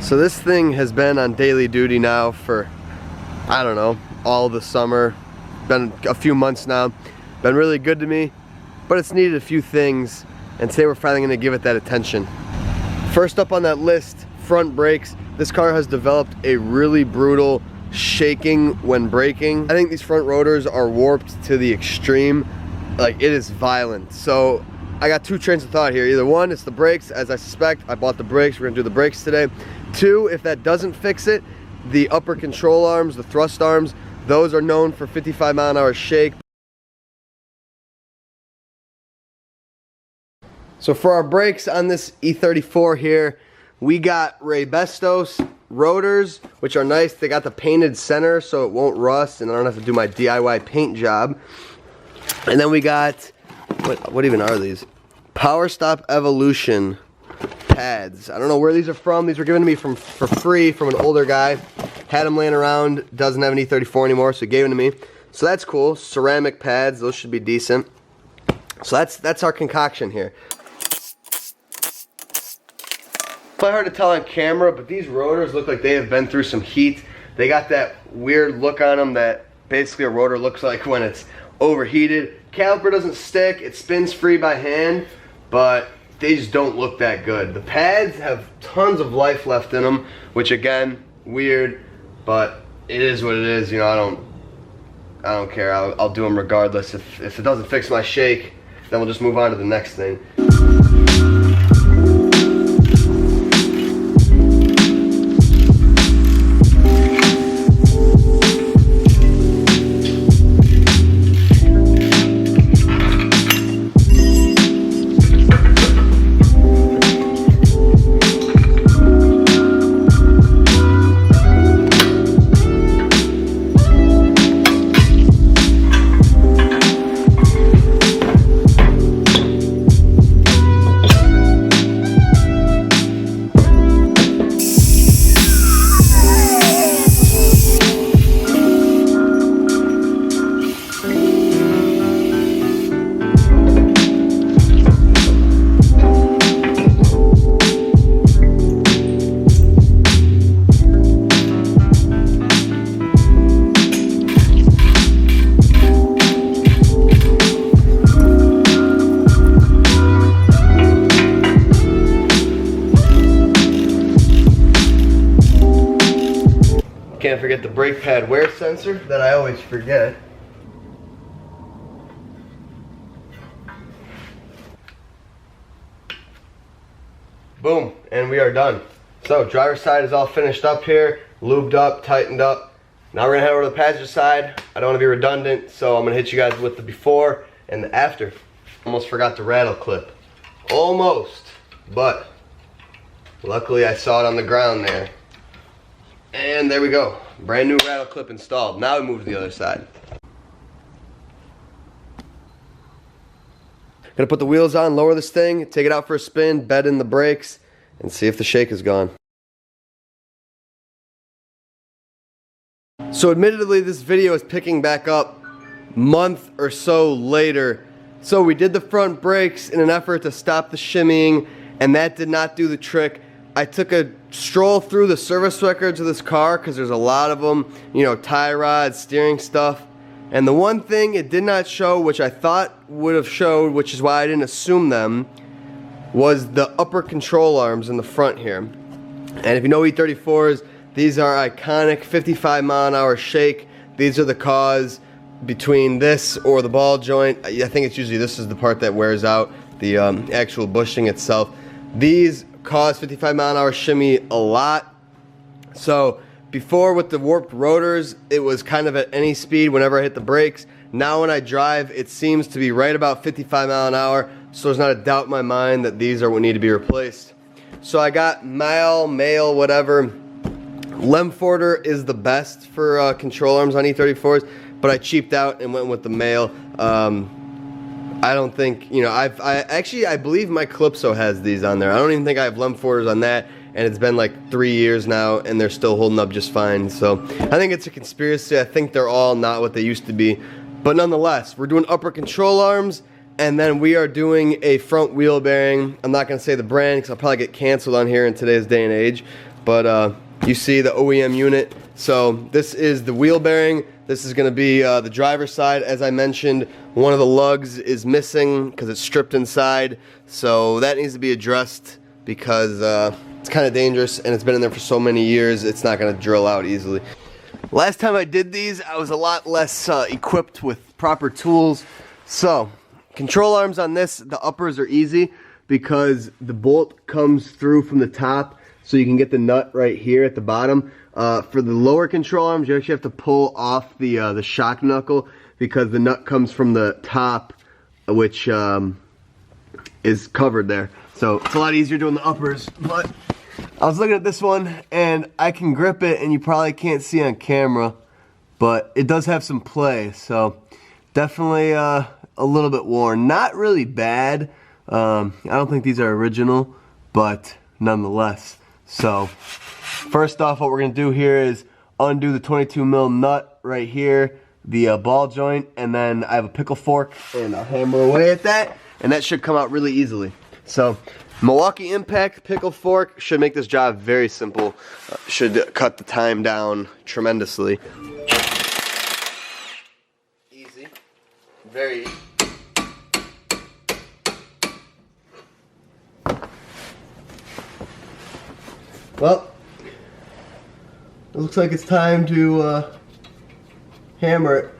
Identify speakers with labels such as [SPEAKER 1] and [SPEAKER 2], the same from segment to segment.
[SPEAKER 1] So this thing has been on daily duty now for, I don't know, all the summer. Been a few months now. Been really good to me, but it's needed a few things, and today we're finally gonna give it that attention. First up on that list, front brakes. This car has developed a really brutal shaking when braking. I think these front rotors are warped to the extreme. Like, it is violent. So I got two trains of thought here. Either one, it's the brakes, as I suspect. I bought the brakes, we're gonna do the brakes today. Two, if that doesn't fix it, the upper control arms, the thrust arms, those are known for 55-mile-an-hour shake. So for our brakes on this E34 here, we got Raybestos rotors, which are nice. They got the painted center so it won't rust and I don't have to do my DIY paint job. And then we got, what even are these? Power Stop Evolution pads. I don't know where these are from. These were given to me for free from an older guy. Had them laying around, doesn't have an E34 anymore, so he gave them to me. So that's cool. Ceramic pads, those should be decent. So that's our concoction here. It's hard to tell on camera, but these rotors look like they have been through some heat. They got that weird look on them that basically a rotor looks like when it's overheated. Caliper doesn't stick, it spins free by hand, but they just don't look that good. The pads have tons of life left in them, which again, weird, but it is what it is. You know, I don't care. I'll do them regardless. If it doesn't fix my shake, then we'll just move on to the next thing. Can't forget the brake pad wear sensor that I always forget. Boom, and we are done. So driver's side is all finished up here, lubed up, tightened up. Now we're gonna head over to the passenger side. I don't wanna be redundant, so I'm gonna hit you guys with the before and the after. Almost forgot the rattle clip. Almost, but luckily I saw it on the ground there. And there we go. Brand new rattle clip installed. Now we move to the other side. Gonna put the wheels on, lower this thing, take it out for a spin, bed in the brakes, and see if the shake is gone. So admittedly, this video is picking back up a month or so later. So we did the front brakes in an effort to stop the shimmying, and that did not do the trick. I took a stroll through the service records of this car because there's a lot of them, you know, tie rods, steering stuff. And the one thing it did not show, which I thought would have showed, which is why I didn't assume them, was the upper control arms in the front here. And if you know E34s, these are iconic 55-mile-an-hour shake. These are the cause between this or the ball joint. I think it's usually this is the part that wears out, the actual bushing itself. These cause 55-mile-an-hour shimmy a lot. So before with the warped rotors, it was kind of at any speed whenever I hit the brakes. Now when I drive, it seems to be right about 55 mile an hour, so there's not a doubt in my mind that these are what need to be replaced. So I got male, whatever. Lemforder is the best for control arms on E34s, but I cheaped out and went with the male. I don't think, you know, I believe my Calypso has these on there. I don't even think I have Lemforders on that, and it's been like 3 years now, and they're still holding up just fine. So I think it's a conspiracy. I think they're all not what they used to be. But nonetheless, we're doing upper control arms, and then we are doing a front wheel bearing. I'm not going to say the brand because I'll probably get canceled on here in today's day and age. but you see the OEM unit. So this is the wheel bearing. This is going to be the driver's side. As I mentioned, one of the lugs is missing because it's stripped inside. So that needs to be addressed because it's kind of dangerous and it's been in there for so many years, it's not going to drill out easily. Last time I did these, I was a lot less equipped with proper tools. So, control arms on this, the uppers are easy because the bolt comes through from the top, so you can get the nut right here at the bottom. For the lower control arms, you actually have to pull off the shock knuckle because the nut comes from the top, which is covered there. So it's a lot easier doing the uppers. But I was looking at this one and I can grip it, and you probably can't see on camera, but it does have some play. So definitely a little bit worn. Not really bad. I don't think these are original, but nonetheless. So first off, what we're going to do here is undo the 22mm nut right here, the ball joint, and then I have a pickle fork and I'll hammer away at that, and that should come out really easily. So Milwaukee Impact pickle fork should make this job very simple, should cut the time down tremendously. Easy, very easy. Well, it looks like it's time to hammer it.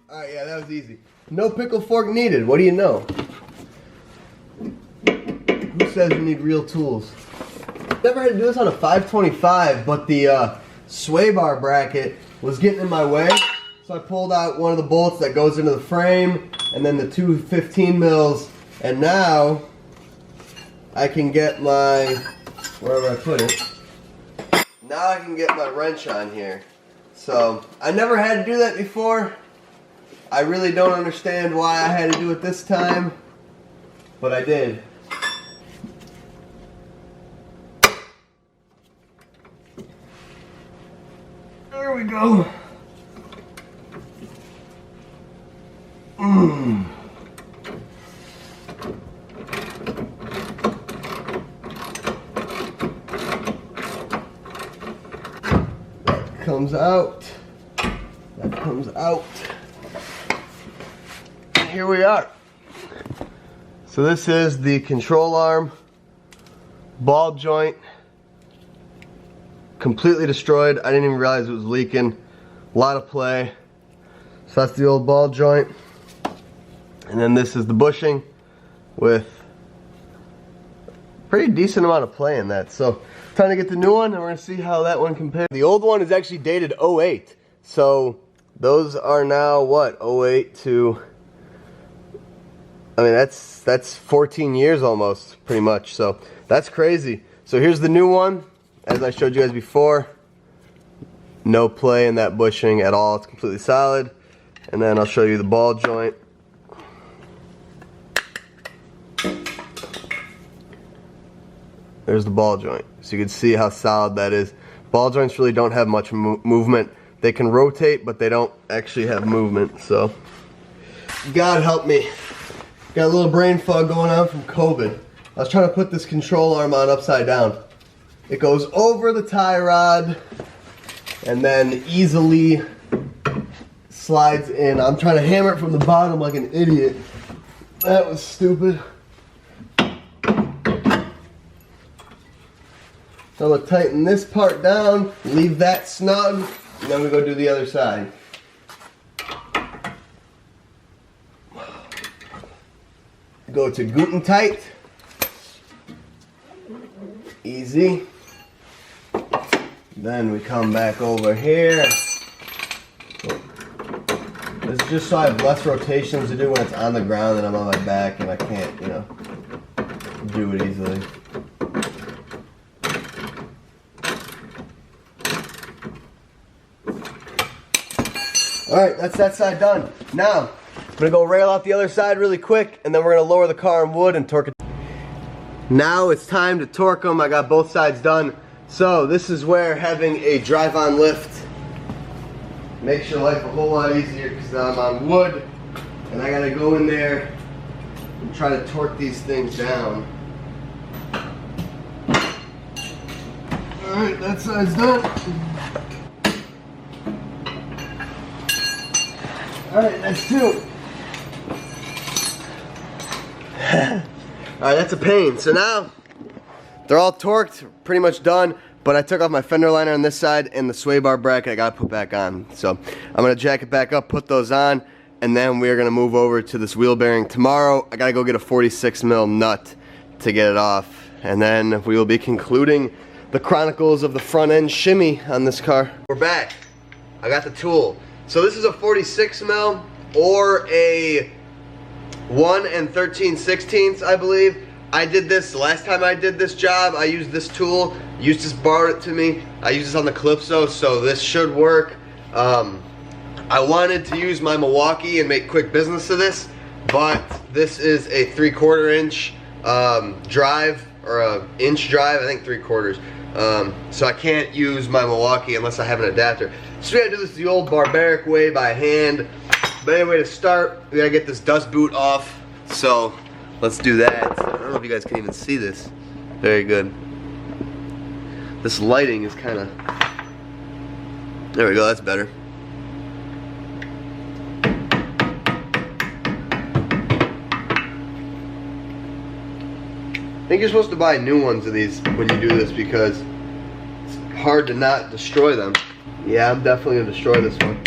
[SPEAKER 1] Alright, yeah, that was easy. No pickle fork needed. What do you know? Who says you need real tools? Never had to do this on a 525, but the sway bar bracket was getting in my way. So I pulled out one of the bolts that goes into the frame, and then the two 15 mils, and now I can get my, wherever I put it, now I can get my wrench on here. So I never had to do that before. I really don't understand why I had to do it this time, but I did. There we go. That comes out. That comes out. And here we are. So this is the control arm, ball joint, completely destroyed. I didn't even realize it was leaking. A lot of play. So that's the old ball joint. And then this is the bushing with pretty decent amount of play in that. So time to get the new one, and we're gonna see how that one compares. The old one is actually dated 08. So those are now what, 08 to, I mean that's 14 years almost, pretty much. So that's crazy. So here's the new one. As I showed you guys before, no play in that bushing at all. It's completely solid. And then I'll show you the ball joint. There's the ball joint. So you can see how solid that is. Ball joints really don't have much movement. They can rotate, but they don't actually have movement. So, God help me. Got a little brain fog going on from COVID. I was trying to put this control arm on upside down. It goes over the tie rod and then easily slides in. I'm trying to hammer it from the bottom like an idiot. That was stupid. So I'm going to tighten this part down, leave that snug, and then we go do the other side. Go to Guten tight. Easy. Then we come back over here. This is just so I have less rotations to do when it's on the ground and I'm on my back and I can't, you know, do it easily. Alright, that's that side done. Now, I'm going to go rail out the other side really quick, and then we're going to lower the car in wood and torque it. Now it's time to torque them. I got both sides done. So this is where having a drive-on lift makes your life a whole lot easier, because I'm on wood, and I got to go in there and try to torque these things down. Alright, that side's done. Alright, that's two. Alright, that's a pain. So now, they're all torqued, pretty much done, but I took off my fender liner on this side and the sway bar bracket I gotta put back on. So I'm gonna jack it back up, put those on, and then we're gonna move over to this wheel bearing tomorrow. I gotta go get a 46 mil nut to get it off, and then we will be concluding the chronicles of the front end shimmy on this car. We're back. I got the tool. So this is a 46 mil or a 1 13/16, I believe. I did this last time I did this job. I used this tool. Eustace borrowed it to me. I used this on the Calypso, so this should work. I wanted to use my Milwaukee and make quick business of this, but this is a 3/4 inch drive, or a inch drive, I think 3/4. So I can't use my Milwaukee unless I have an adapter. So we gotta do this the old barbaric way by hand. But anyway, to start, we gotta get this dust boot off. So let's do that. I don't know if you guys can even see this. Very good. This lighting is kind of... There we go, that's better. I think you're supposed to buy new ones of these when you do this because it's hard to not destroy them. Yeah, I'm definitely gonna destroy this one.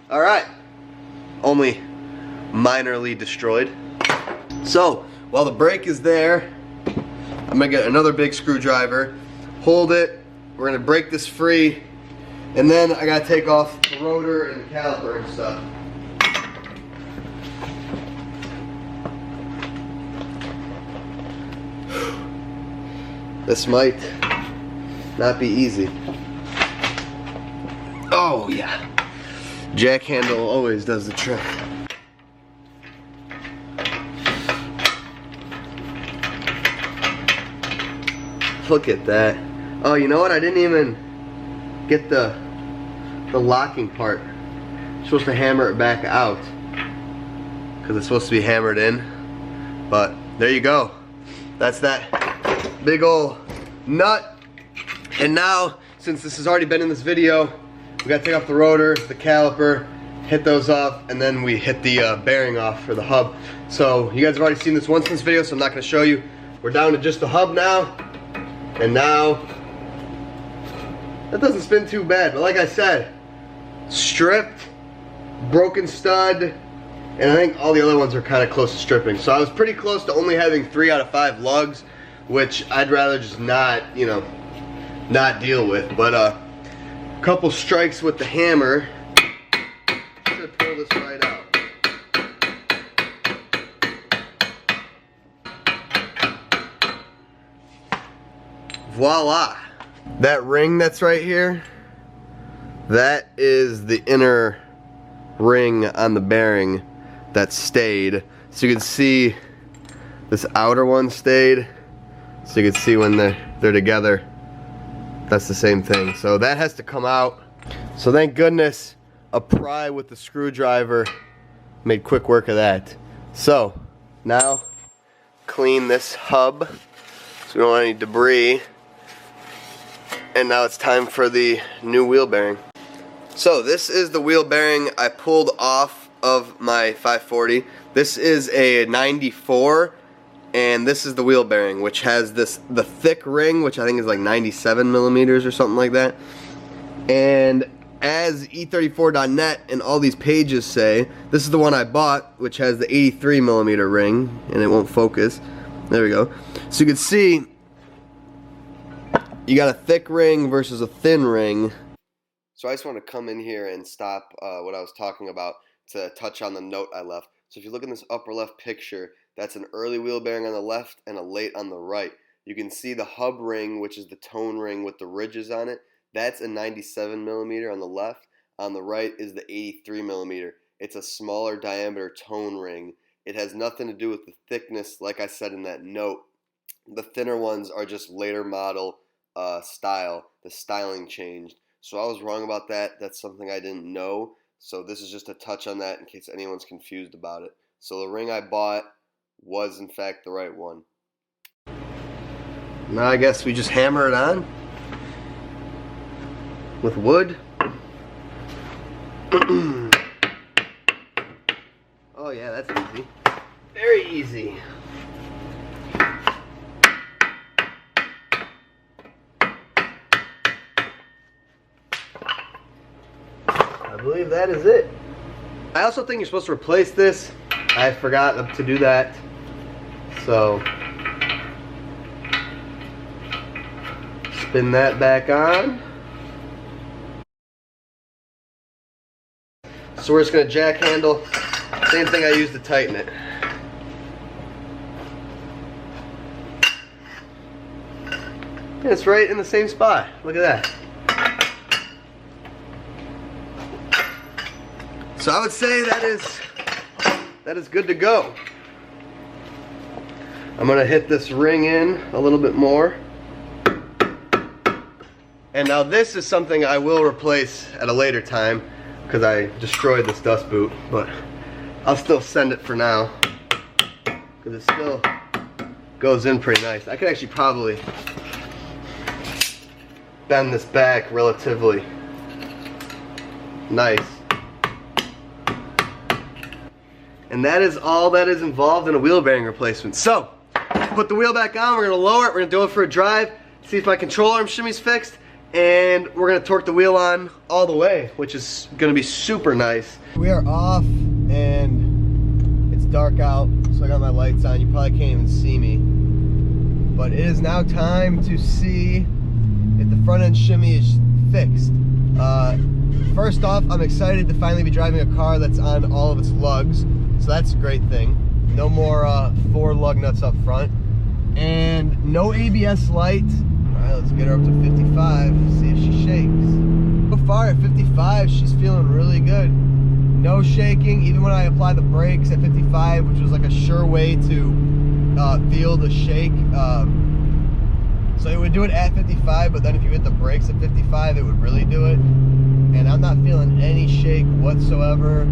[SPEAKER 1] Alright, only minorly destroyed. So, while the brake is there, I'm gonna get another big screwdriver, hold it, we're gonna break this free, and then I gotta take off the rotor and the caliper and stuff. This might not be easy. Oh yeah. Jack handle always does the trick. Look at that. Oh, you know what? I didn't even get the locking part. I'm supposed to hammer it back out because it's supposed to be hammered in. But there you go. That's that big ol' nut. And now, since this has already been in this video, we gotta take off the rotor, the caliper, hit those off, and then we hit the bearing off for the hub. So you guys have already seen this once in this video, so I'm not gonna show you. We're down to just the hub now. And now, that doesn't spin too bad, but like I said, stripped, broken stud, and I think all the other ones are kind of close to stripping. So I was pretty close to only having 3 out of 5 lugs, which I'd rather just not, you know, not deal with. But a couple strikes with the hammer should pull this right out. Voila! That ring that's right here, that is the inner ring on the bearing that stayed. So you can see this outer one stayed. So you can see when they're together, that's the same thing. So that has to come out. So thank goodness a pry with the screwdriver made quick work of that. So now clean this hub so we don't want any debris. And now it's time for the new wheel bearing. So this is the wheel bearing I pulled off of my 540. This is a 94, and this is the wheel bearing, which has the thick ring, which I think is like 97 millimeters or something like that. And as E34.net and all these pages say, this is the one I bought, which has the 83 millimeter ring, and it won't focus. There we go. So you can see you got a thick ring versus a thin ring. So I just want to come in here and stop what I was talking about to touch on the note I left. So if you look in this upper left picture, that's an early wheel bearing on the left and a late on the right. You can see the hub ring, which is the tone ring with the ridges on it. That's a 97 millimeter on the left. On the right is the 83 millimeter. It's a smaller diameter tone ring. It has nothing to do with the thickness, like I said in that note. The thinner ones are just later model style. The styling changed. So I was wrong about that. That's something I didn't know. So this is just a touch on that in case anyone's confused about it. So the ring I bought was in fact the right one. Now I guess we just hammer it on with wood. Oh yeah, that's easy. Very easy. I believe that is it. I also think you're supposed to replace this. I forgot to do that. So spin that back on. So we're just going to jack handle. Same thing I used to tighten it. And it's right in the same spot. Look at that. So I would say that is good to go. I'm going to hit this ring in a little bit more. And now this is something I will replace at a later time because I destroyed this dust boot, but I'll still send it for now because it still goes in pretty nice. I could actually probably bend this back relatively nice. And that is all that is involved in a wheel bearing replacement. So, put the wheel back on, we're going to lower it, we're going to do it for a drive, see if my control arm shimmy's fixed, and we're going to torque the wheel on all the way, which is going to be super nice. We are off, and it's dark out, so I got my lights on. You probably can't even see me. But it is now time to see if the front end shimmy is fixed. First off, I'm excited to finally be driving a car that's on all of its lugs, so that's a great thing. No more 4 lug nuts up front, and no ABS light. Alright, let's get her up to 55, see if she shakes. So far at 55, she's feeling really good. No shaking, even when I apply the brakes at 55, which was like a sure way to feel the shake. So it would do it at 55, but then if you hit the brakes at 55, it would really do it. And I'm not feeling any shake whatsoever.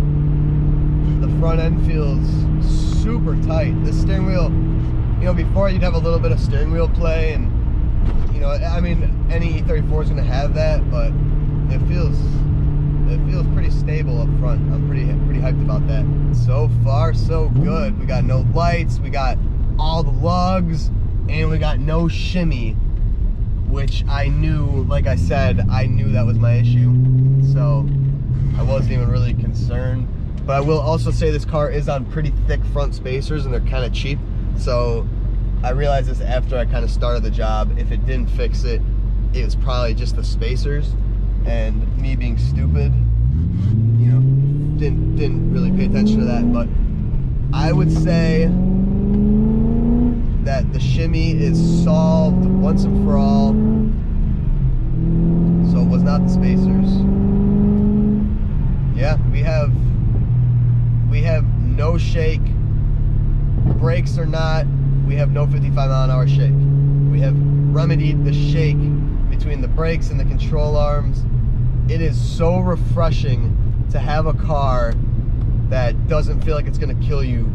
[SPEAKER 1] The front end feels super tight. This steering wheel, you know, before you'd have a little bit of steering wheel play, and you know, I mean, any E34 is going to have that, but it feels pretty stable up front. I'm pretty hyped about that. So far, so good. We got no lights, we got all the lugs, and we got no shimmy, which I knew, like I said, I knew that was my issue, so I wasn't even really concerned. But I will also say this car is on pretty thick front spacers, and they're kind of cheap, so I realized this after I kind of started the job. If it didn't fix it, it was probably just the spacers, and me being stupid, you know, didn't really pay attention to that. But I would say that the shimmy is solved once and for all. So it was not the spacers. Yeah, we have no shake. Brakes are not. We have no 55-mile-an-hour shake. We have remedied the shake between the brakes and the control arms. It is so refreshing to have a car that doesn't feel like it's going to kill you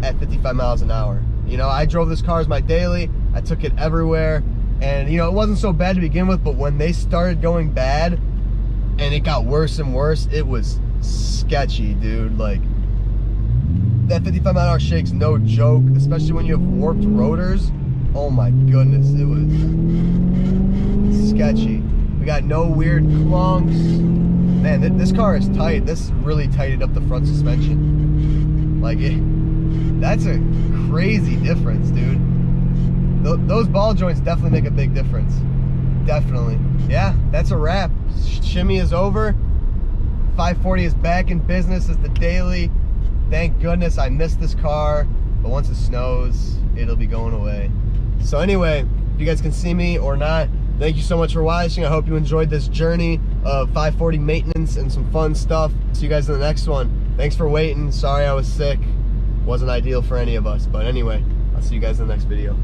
[SPEAKER 1] at 55 miles an hour. You know, I drove this car as my daily. I took it everywhere, and you know, it wasn't so bad to begin with, but when they started going bad and it got worse and worse, it was sketchy, dude. Like, that 55-mile-an-hour shake's no joke, especially when you have warped rotors. Oh my goodness, it was sketchy. We got no weird clunks. Man, this car is tight. This really tightened up the front suspension. Like, that's a crazy difference, dude. Those ball joints definitely make a big difference. Definitely. Yeah, that's a wrap. Shimmy is over. 540 is back in business as the daily. Thank goodness. I missed this car, but once it snows, it'll be going away. So anyway, if you guys can see me or not, thank you so much for watching. I hope you enjoyed this journey of 540 maintenance and some fun stuff. See you guys in the next one. Thanks for waiting. Sorry I was sick. Wasn't ideal for any of us, but anyway, I'll see you guys in the next video.